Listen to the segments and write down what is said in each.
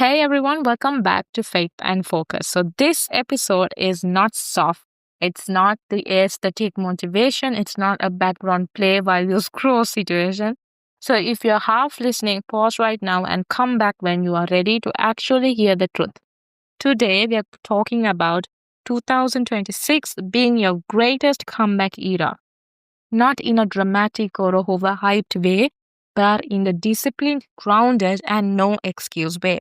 Hey everyone, welcome back to Faith and Focus. So, this episode is not soft. It's not the aesthetic motivation. It's not a background play while you scroll situation. So, if you're half listening, pause right now and come back when you are ready to actually hear the truth. Today, we are talking about 2026 being your greatest comeback era, not in a dramatic or a overhyped way, but in the disciplined, grounded, and no excuse way.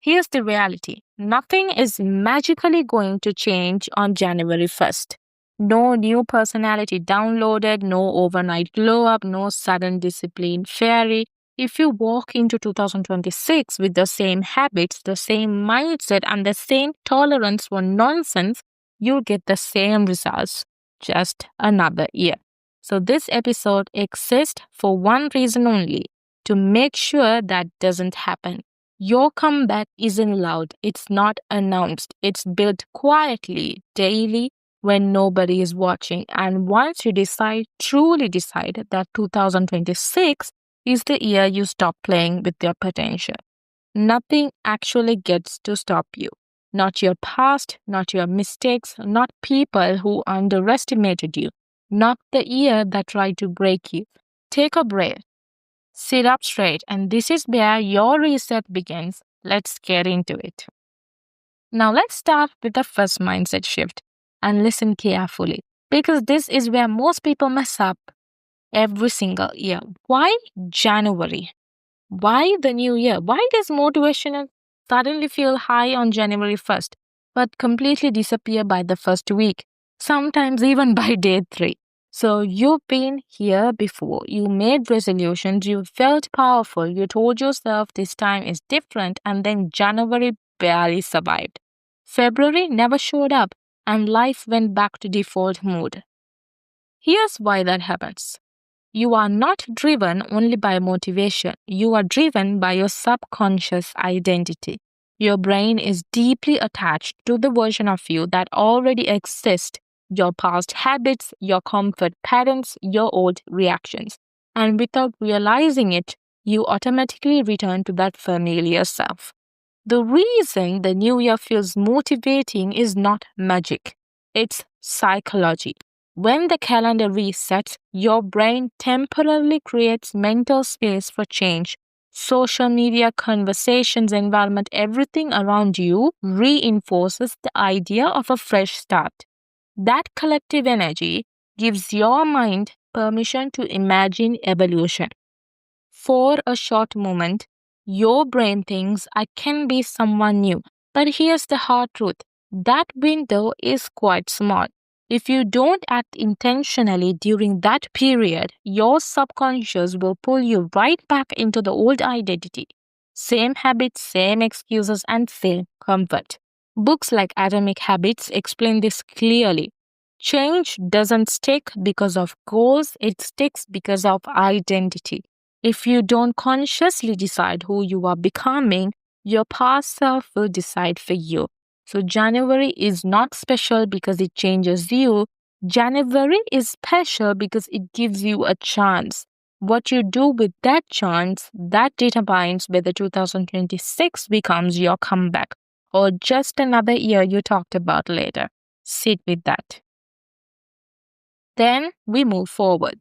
Here's the reality: nothing is magically going to change on January 1st. No new personality downloaded, no overnight glow up, no sudden discipline fairy. If you walk into 2026 with the same habits, the same mindset, and the same tolerance for nonsense, you'll get the same results. Just another year. So, this episode exists for one reason only: to make sure that doesn't happen. Your comeback isn't loud, it's not announced, it's built quietly, daily, when nobody is watching. And once you decide, truly decide, that 2026 is the year you stop playing with your potential, nothing actually gets to stop you. Not your past, not your mistakes, not people who underestimated you, not the year that tried to break you. Take a breath, sit up straight, and this is where your reset begins. Let's get into it. Now, let's start with the first mindset shift and listen carefully, because this is where most people mess up every single year. Why January? Why the new year? Why does motivation suddenly feel high on January 1st, but completely disappear by the first week, sometimes even by day 3? So you've been here before. You made resolutions, you felt powerful, you told yourself this time is different, and then January barely survived. February never showed up, and life went back to default mode. Here's why that happens. You are not driven only by motivation. You are driven by your subconscious identity. Your brain is deeply attached to the version of you that already exists: your past habits, your comfort patterns, your old reactions. And without realizing it, you automatically return to that familiar self. The reason the new year feels motivating is not magic, it's psychology. When the calendar resets, your brain temporarily creates mental space for change. Social media, conversations, environment, everything around you reinforces the idea of a fresh start. That collective energy gives your mind permission to imagine evolution. For a short moment, your brain thinks, I can be someone new. But here's the hard truth: that window is quite small. If you don't act intentionally during that period, your subconscious will pull you right back into the old identity. Same habits, same excuses, and same comfort. Books like Atomic Habits explain this clearly. Change doesn't stick because of goals, it sticks because of identity. If you don't consciously decide who you are becoming, your past self will decide for you. So, January is not special because it changes you. January is special because it gives you a chance. What you do with that chance, that determines whether 2026 becomes your comeback or just another year you talked about later. Sit with that. Then we move forward.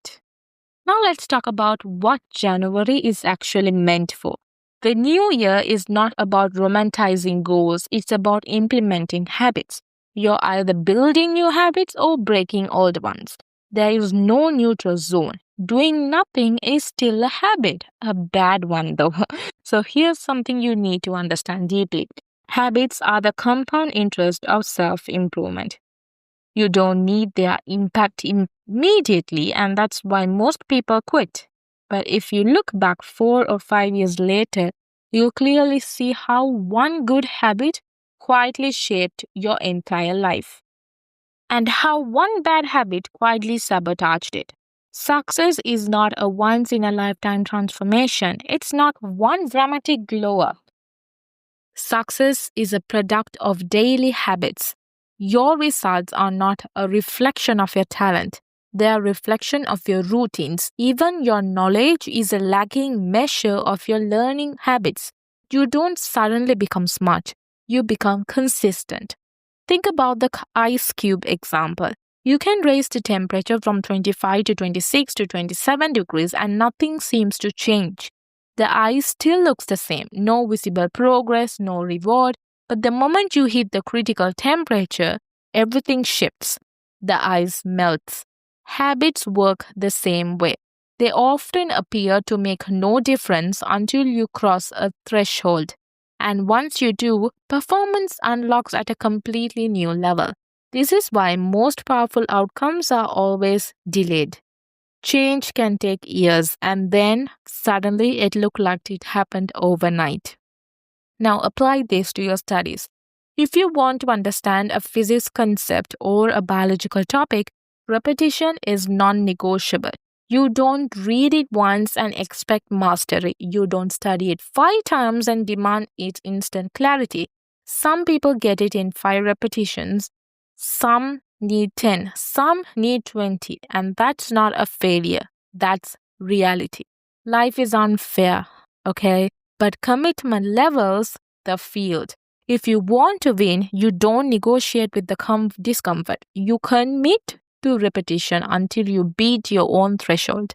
Now let's talk about what January is actually meant for. The new year is not about romanticizing goals, it's about implementing habits. You're either building new habits or breaking old ones. There is no neutral zone. Doing nothing is still a habit, a bad one though. So here's something you need to understand deeply. Habits are the compound interest of self improvement. You don't need their impact immediately, and that's why most people quit. But if you look back 4 or 5 years later, you'll clearly see how one good habit quietly shaped your entire life, and how one bad habit quietly sabotaged it. Success is not a once in a lifetime transformation, it's not one dramatic glow up. Success is a product of daily habits. Your results are not a reflection of your talent. They are a reflection of your routines. Even your knowledge is a lagging measure of your learning habits. You don't suddenly become smart, you become consistent. Think about the ice cube example. You can raise the temperature from 25 to 26 to 27 degrees and nothing seems to change. The ice still looks the same, no visible progress, no reward. But the moment you hit the critical temperature, everything shifts. The ice melts. Habits work the same way. They often appear to make no difference until you cross a threshold. And once you do, performance unlocks at a completely new level. This is why most powerful outcomes are always delayed. Change can take years and then suddenly it looked like it happened overnight. Now apply this to your studies. If you want to understand a physics concept or a biological topic, repetition is non negotiable. You don't read it once and expect mastery. You don't study it 5 times and demand its instant clarity. Some people get it in 5 repetitions, some need 10, some need 20, and that's not a failure. That's reality. Life is unfair, okay? But commitment levels the field. If you want to win, you don't negotiate with the discomfort. You commit to repetition until you beat your own threshold.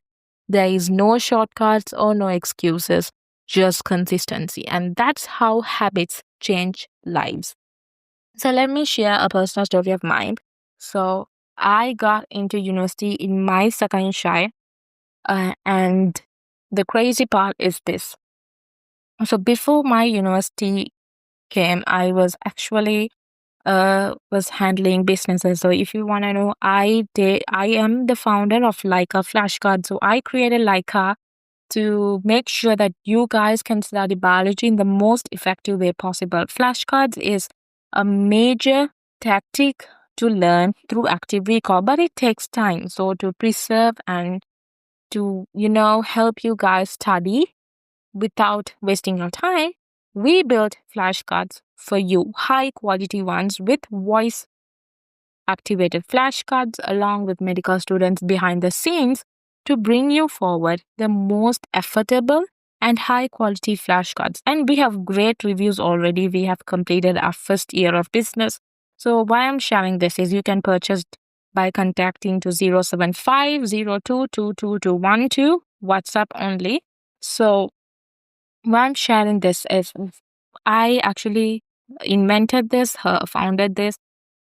There is no shortcuts or no excuses, just consistency. And that's how habits change lives. So let me share a personal story of mine. So I got into university in my second try, and the crazy part is this. So before my university came, I was actually was handling businesses. So if you want to know, I am the founder of Leica flashcards. So I created Leica to make sure that you guys can study biology in the most effective way possible. Flashcards is a major tactic to learn through active recall, but it takes time. So to preserve and to, help you guys study without wasting your time, we built flashcards for you, high quality ones with voice activated flashcards along with medical students behind the scenes to bring you forward the most affordable and high quality flashcards. And we have great reviews already. We have completed our first year of business. So why I'm sharing this is you can purchase by contacting to 07502222212 WhatsApp only. So why I'm sharing this is I actually invented this, founded this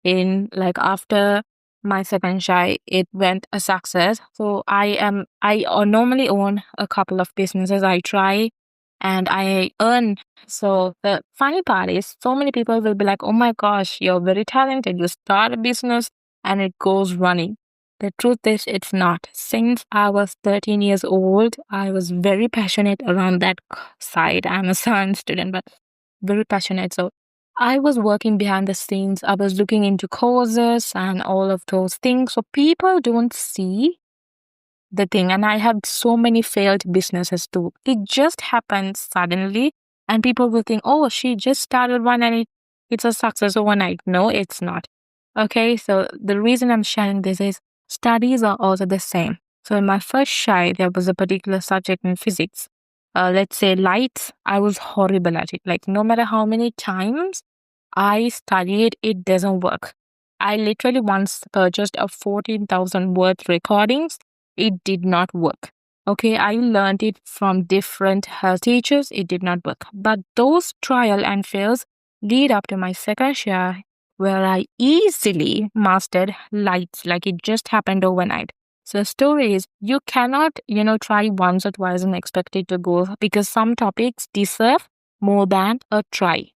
in like after my second shy, it went a success. So I normally own a couple of businesses. I try and I earn. So the funny part is so many people will be like, oh my gosh, you're very talented. You start a business and it goes running. The truth is, it's not. Since I was 13 years old, I was very passionate around that side. I'm a science student, but very passionate. So I was working behind the scenes. I was looking into courses and all of those things. So people don't see the thing. And I had so many failed businesses too. It just happened suddenly. And people will think, oh, she just started one and it's a success overnight. No, it's not. Okay. So the reason I'm sharing this is studies are also the same. So in my first shy, there was a particular subject in physics. Let's say lights. I was horrible at it. Like no matter how many times I studied, it doesn't work. I literally once purchased a 14,000 word recordings. It did not work. Okay, I learned it from different teachers. It did not work. But those trial and fails lead up to my second share where I easily mastered lights. Like it just happened overnight. So the story is you cannot, try once or twice and expect it to go because some topics deserve more than a try.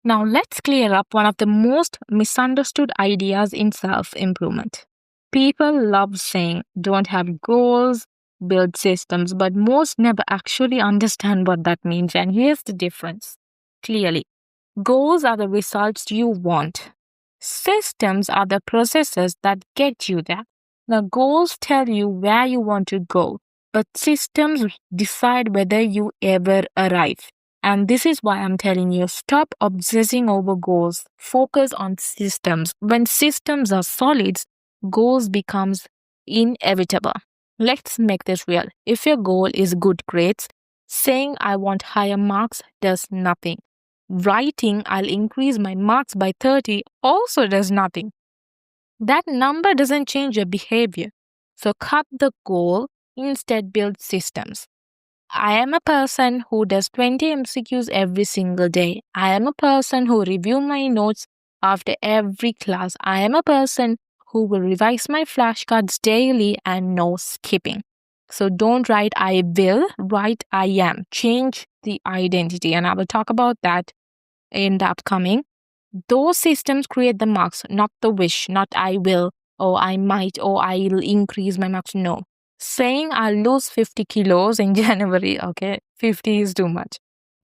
Now, let's clear up one of the most misunderstood ideas in self-improvement. People love saying, don't have goals, build systems, but most never actually understand what that means. And here's the difference. Clearly, goals are the results you want. Systems are the processes that get you there. The goals tell you where you want to go, but systems decide whether you ever arrive. And this is why I'm telling you, stop obsessing over goals. Focus on systems. When systems are solid, goals becomes inevitable. Let's make this real. If your goal is good grades, Saying I want higher marks does nothing. Writing I'll increase my marks by 30 also does nothing. That number doesn't change your behavior. So cut the goal, instead build systems. I am a person who does 20 MCQs every single day. I am a person who review my notes after every class. I am a person who will revise my flashcards daily and no skipping. So don't write I will, write I am. Change the identity, and I will talk about that in the upcoming. Those systems create the marks, not the wish, not I will, or I might, or I'll increase my marks. No. Saying I'll lose 50 kilos in January, okay, 50 is too much.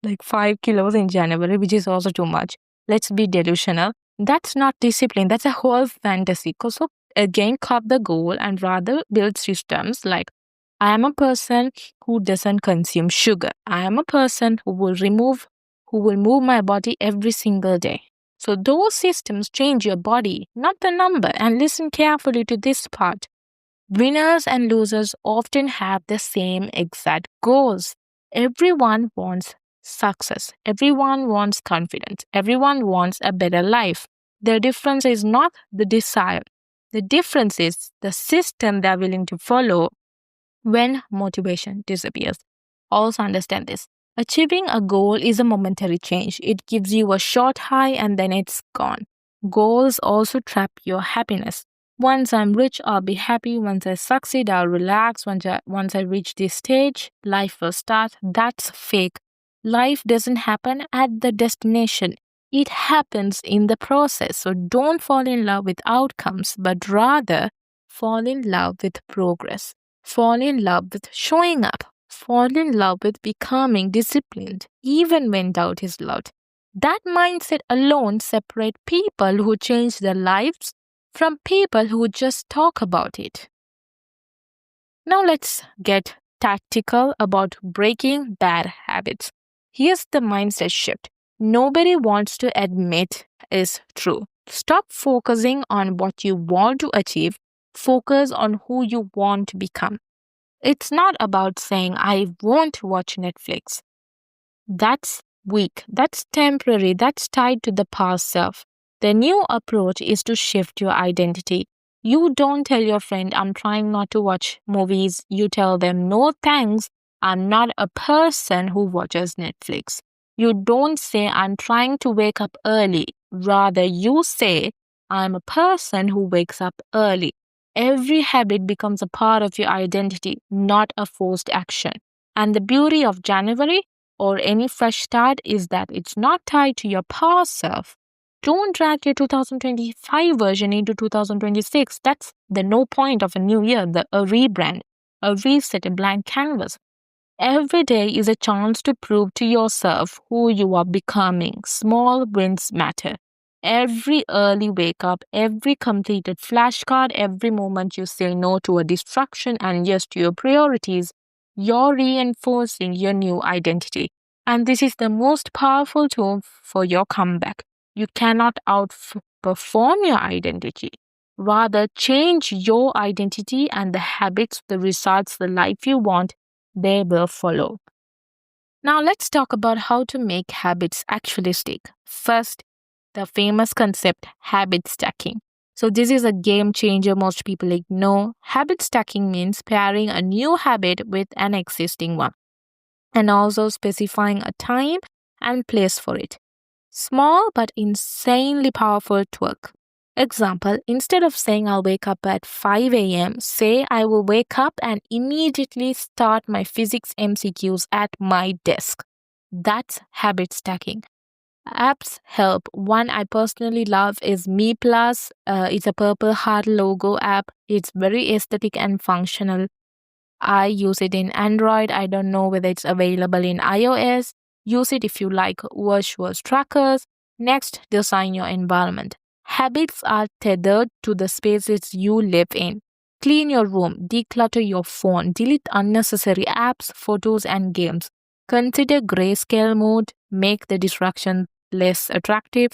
Like 5 kilos in January, which is also too much. Let's be delusional. That's not discipline. That's a whole fantasy. So again, cut the goal and rather build systems like I am a person who doesn't consume sugar. I am a person who will move my body every single day. So those systems change your body, not the number. And listen carefully to this part. Winners and losers often have the same exact goals. Everyone wants success. Everyone wants confidence. Everyone wants a better life. The difference is not the desire. The difference is the system they're willing to follow when motivation disappears. Also understand this. Achieving a goal is a momentary change. It gives you a short high and then it's gone. Goals also trap your happiness. Once I'm rich, I'll be happy. Once I succeed, I'll relax. Once I reach this stage, life will start. That's fake. Life doesn't happen at the destination. It happens in the process. So don't fall in love with outcomes, but rather fall in love with progress. Fall in love with showing up. Fall in love with becoming disciplined, even when doubt is loud. That mindset alone separates people who change their lives from people who just talk about it. Now let's get tactical about breaking bad habits. Here's the mindset shift nobody wants to admit is true. Stop focusing on what you want to achieve. Focus on who you want to become. It's not about saying, I won't watch Netflix. That's weak. That's temporary. That's tied to the past self. The new approach is to shift your identity. You don't tell your friend, I'm trying not to watch movies. You tell them, no thanks, I'm not a person who watches Netflix. You don't say, I'm trying to wake up early. Rather, you say, I'm a person who wakes up early. Every habit becomes a part of your identity, not a forced action. And the beauty of January or any fresh start is that it's not tied to your past self. Don't drag your 2025 version into 2026. That's the no point of a new year, a rebrand, a reset, a blank canvas. Every day is a chance to prove to yourself who you are becoming. Small wins matter. Every early wake up, every completed flashcard, every moment you say no to a distraction and yes to your priorities, you're reinforcing your new identity. And this is the most powerful tool for your comeback. You cannot outperform your identity. Rather, change your identity and the habits, the results, the life you want, they will follow. Now, let's talk about how to make habits actually stick. First, the famous concept habit stacking. So this is a game changer most people ignore. Habit stacking means pairing a new habit with an existing one and also specifying a time and place for it. Small but insanely powerful twerk. Example, instead of saying I'll wake up at 5 a.m., say I will wake up and immediately start my physics MCQs at my desk. That's habit stacking. Apps help. One I personally love is Me Plus. It's a purple heart logo app. It's very aesthetic and functional. I use it in Android. I don't know whether it's available in iOS. Use it if you like virtual trackers. Next, design your environment. Habits are tethered to the spaces you live in. Clean your room, declutter your phone, delete unnecessary apps, photos, and games. Consider grayscale mode, make the distraction less attractive.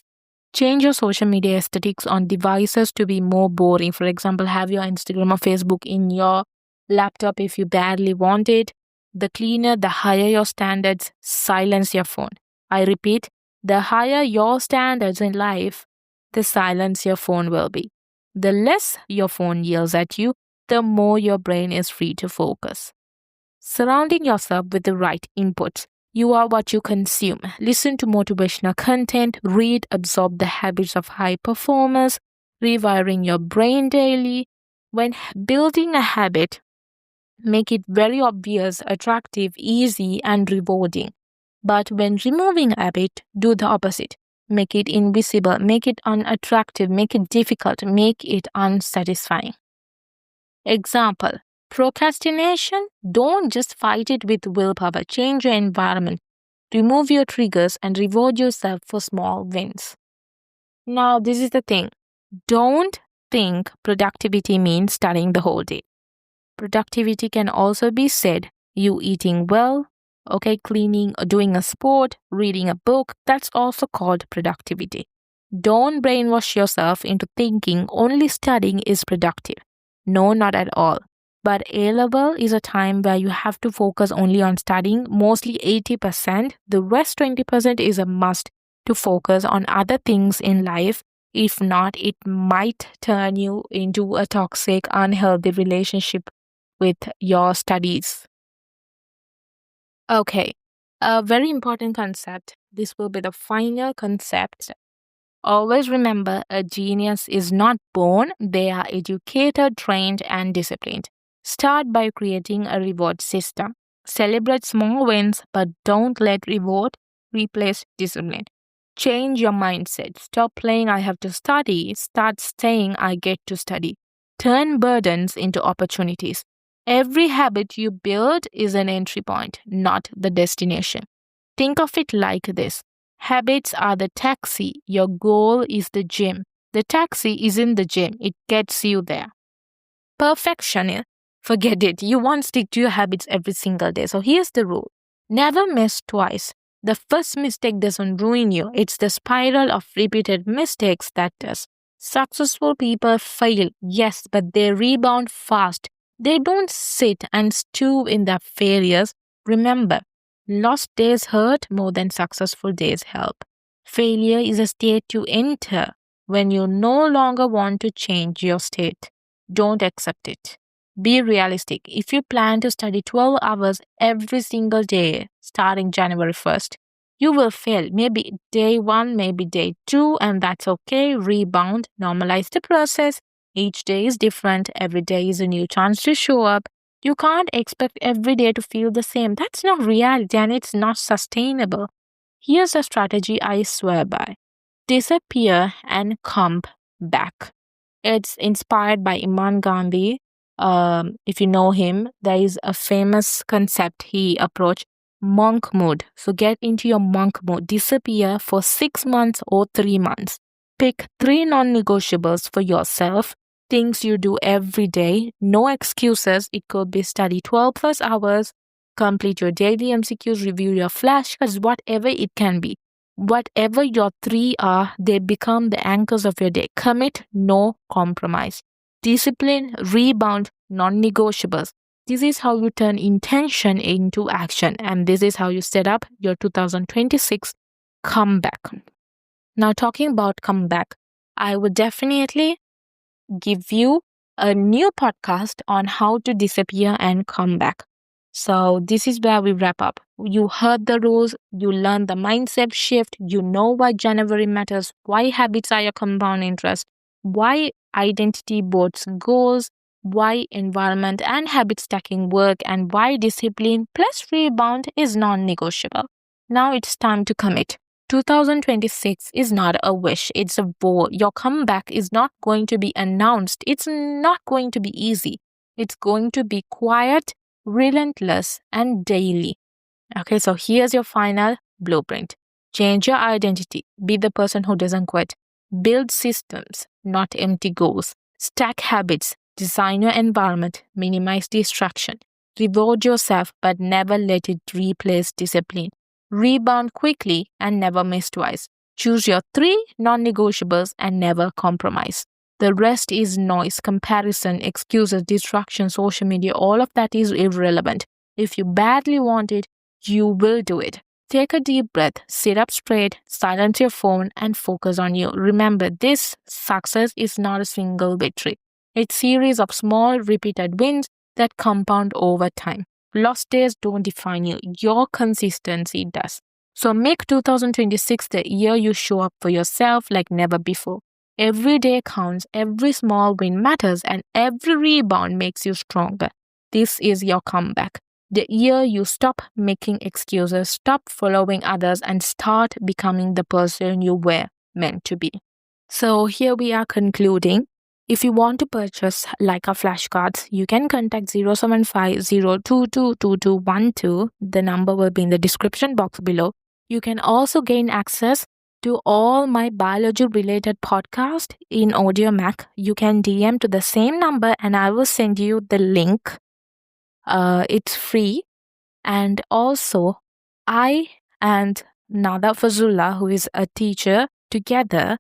Change your social media aesthetics on devices to be more boring. For example, have your Instagram or Facebook in your laptop if you badly want it. The cleaner, the higher your standards, silence your phone. I repeat, the higher your standards in life, the silence your phone will be. The less your phone yells at you, the more your brain is free to focus. Surrounding yourself with the right inputs. You are what you consume. Listen to motivational content, read, absorb the habits of high performers, rewiring your brain daily. When building a habit, make it very obvious, attractive, easy, and rewarding. But when removing a habit, do the opposite. Make it invisible, make it unattractive, make it difficult, make it unsatisfying. Example, procrastination, don't just fight it with willpower. Change your environment. Remove your triggers and reward yourself for small wins. Now, this is the thing. Don't think productivity means studying the whole day. Productivity can also be said you eating well, cleaning, or doing a sport, reading a book. That's also called productivity. Don't brainwash yourself into thinking only studying is productive. No, not at all. But A-level is a time where you have to focus only on studying, mostly 80%. The rest 20% is a must to focus on other things in life. If not, it might turn you into a toxic, unhealthy relationship with your studies. Okay, a very important concept. This will be the final concept. Always remember, a genius is not born, they are educated, trained, and disciplined. Start by creating a reward system. Celebrate small wins, but don't let reward replace discipline. Change your mindset. Stop playing I have to study. Start saying I get to study. Turn burdens into opportunities. Every habit you build is an entry point, not the destination. Think of it like this. Habits are the taxi. Your goal is the gym. The taxi is in the gym. It gets you there. Perfection, forget it. You won't stick to your habits every single day. So here's the rule. Never miss twice. The first mistake doesn't ruin you. It's the spiral of repeated mistakes that does. Successful people fail, yes, but they rebound fast. They don't sit and stew in their failures. Remember, lost days hurt more than successful days help. Failure is a state you enter when you no longer want to change your state. Don't accept it. Be realistic. If you plan to study 12 hours every single day starting January 1st, you will fail. Maybe day 1, maybe day 2, and that's okay. Rebound, normalize the process. Each day is different. Every day is a new chance to show up. You can't expect every day to feel the same. That's not reality and it's not sustainable. Here's a strategy I swear by. Disappear and come back. It's inspired by Imran Gandhi. If you know him, there is a famous concept he approached, monk mode. So get into your monk mode. Disappear for 6 months or 3 months. Pick 3 non-negotiables for yourself. Things you do every day. No excuses. It could be study 12 plus hours, complete your daily MCQs, review your flashcards, whatever it can be. Whatever your 3 are, they become the anchors of your day. Commit, no compromise. Discipline, rebound, non-negotiables. This is how you turn intention into action, and this is how you set up your 2026 comeback. Now, talking about comeback, I would definitely give you a new podcast on how to disappear and come back. So this is where we wrap up. You heard the rules, you learned the mindset shift, you know why January matters, why habits are your compound interest, why identity boards goals, why environment and habit stacking work, and why discipline plus rebound is non-negotiable. Now it's time to commit. 2026 is not a wish, it's a vow. Your comeback is not going to be announced. It's not going to be easy. It's going to be quiet, relentless, and daily. Okay, so here's your final blueprint. Change your identity. Be the person who doesn't quit. Build systems, not empty goals. Stack habits. Design your environment. Minimize distraction. Reward yourself, but never let it replace discipline. Rebound quickly and never miss twice. Choose your 3 non-negotiables and never compromise. The rest is noise, comparison, excuses, distraction, social media. All of that is irrelevant. If you badly want it, you will do it. Take a deep breath, sit up straight, silence your phone, and focus on you. Remember, this success is not a single victory. It's a series of small, repeated wins that compound over time. Lost days don't define you. Your consistency does. So make 2026 the year you show up for yourself like never before. Every day counts, every small win matters, and every rebound makes you stronger. This is your comeback. The year you stop making excuses, stop following others, and start becoming the person you were meant to be. So here we are concluding. If you want to purchase Leica flashcards, you can contact 07502222212. The number will be in the description box below. You can also gain access to all my biology related podcast in Audio Mac. You can DM to the same number and I will send you the link. It's free. And also, I and Nada Fazullah, who is a teacher, together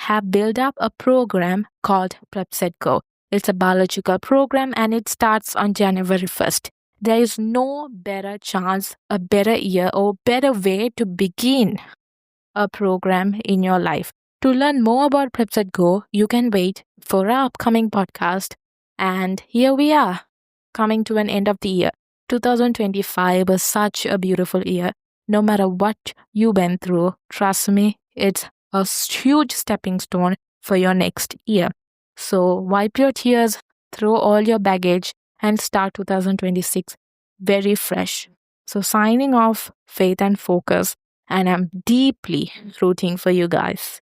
have built up a program called PrepSetGo. It's a biological program and it starts on January 1st. There is no better chance, a better year, or better way to begin a program in your life. To learn more about PrepSetGo, you can wait for our upcoming podcast. And here we are, coming to an end of the year. 2025 was such a beautiful year. No matter what you went through, trust me, it's a huge stepping stone for your next year. So wipe your tears, throw all your baggage, and start 2026 very fresh. So signing off, faith and focus, and I'm deeply rooting for you guys.